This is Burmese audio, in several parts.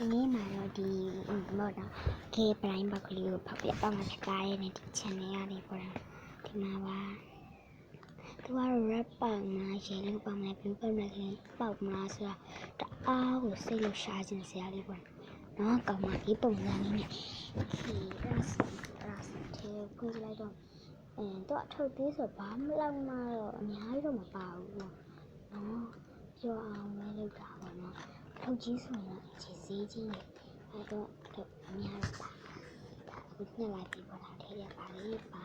နေ့မှာတော့ဒီဘောတော့ကေပရိုင်းဘက်ကလေးကိုဖောက်ပြတော့မှဖြစ်ပါတယ်နဲ့ဒီ channel ရတယ်ပေါ့နော်ဒီမှာပါသူကတော့ rap ပေါက်မလားရေလို့ပေါက်မလား blue ပေါက်မလားပေါက်မလားဆိုတာတအားကိုစိတ်လို့ရှားခြင်းစရာလေးပေါ့နော်ကောင်မလေးပုံစံလေးနဲ့ဒီရစတဲ့ကိုလိုက်တော့တော့အထုပ်သေးဆိုဘာမှလောက်မှတော့အများကြီးတော့မပါဘူးပေါ့နော်ပြောအောင်ပဲလုပ်တာပေါ့နော်ထုတ်ကြီးဆိုရင်ခြေစည်းကြီးနဲ့တော့အများကြီးပါဒါအခုနှစ်လိုက်ပြီးပေါ်တာထဲရပါလေပါ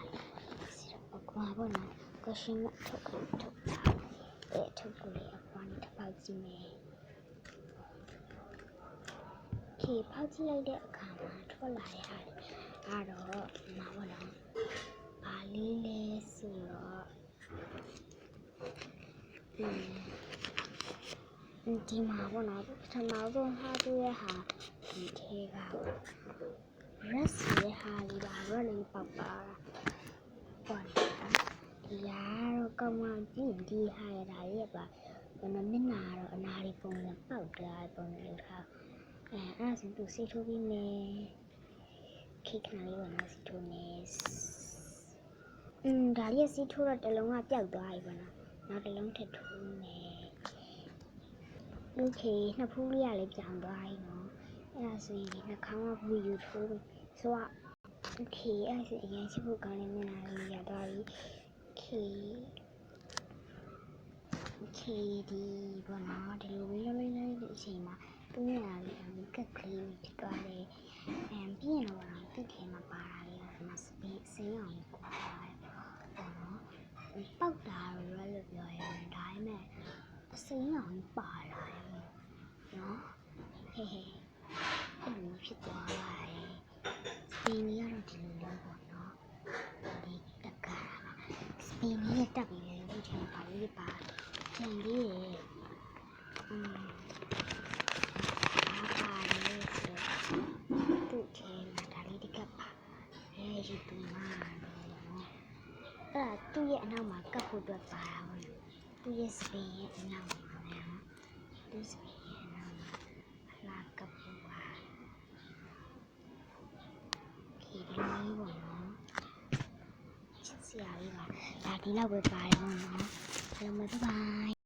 စီတော့အကွာပေါ့နော်ကရှင်မထုတ်တာထုတ်ကိုလေအကွာနဲ့တစ်ပေါက်ကြည့်မယ်ခေဖောက်ကြည့်လိုက်တဲ့အခါမှာထွက်လာတဲ့ဟာအဲ့တော့မှာပေါ့နော်ပါလေးလဲဆိုတော့ဒီမှာပေါ့နော်ပထမဆုံးထားတွေ့ရဟာဒီထဲက rest ရဲ့ဟာလေးပါ rest လေးပေါက်ပါပေါ့ဒီကတော့ကောင်းမှကြည့်ဒီဟာရတာရဲ့ပါဘယ်လိုမျက်နှာတော့အနာလေးပုံစံပေါက်တာပုံစံလို့ထားအဲ့ဒါဆိုသူစီထိုးပြီးမယ်ခိခဏလေးပေါ့နော်စီထိုးနေဒါလေးစီထိုးတော့တလုံးကပျောက်သွားပြီပေါ့နော်နောက်တစ်လုံးထပ်ထိုးမယ်โอเคနှစ်ဖူးလေးကလည်းပြောင်းသွားပြီနော်အဲ့ဒါဆိုရင်ဒီနှာခေါင်းကဘူးယူထိုးဆိုတော့โอเคအဲ့ဒါဆိုအရင်ချစ်ဖို့ကောင်းတဲ့မျက်နှာလေးရသွားပြီโอเคဒီဘောနော်ဒီလိုဝေးလေးအချိန်မှာသူ့မျက်နှာလေးကက်ကလေးဖြစ်သွားတယ်ပြီးရင်တော့သူ့ထဲမှာပါတာလေးကမစပင်းစင်းအောင်ကွာပေါ့နော်ပေါက်တာတော့လို့ပြောရင်ဒါပေမဲ့အစိမ်းအောင်ပါလာတယ်နော်ဟဲ့အဲ့လိုဖြစ်သွားတယ်စပင်းလေးကတော့ဒီလိုလေးပေါ့နော်ဒီတက်ကစပင်းလေးတက်ပြီးတယ်ဒီထဲပါလေးပါကျန်လေးရသူ့ထဲမှာဒါလေးတကပ်ပါရေးတူမှာအဲ့သူ့ရဲ့အနောက်မှာကပ်ဖို့အတွက်ပါတာပေါ့သူ့ရဲ့စပင်းရဲ့အနောက်မှာနော်သူ့စပင်းရဲ့အနောက်မှာလာကပ်ဖို့ပါဒီလိုပေါ့နော်ချစ်စရာလေးပါဒါဒီလောက်ပဲပါတယ်ပေါ့နော်အားလုံးပဲဘိုင်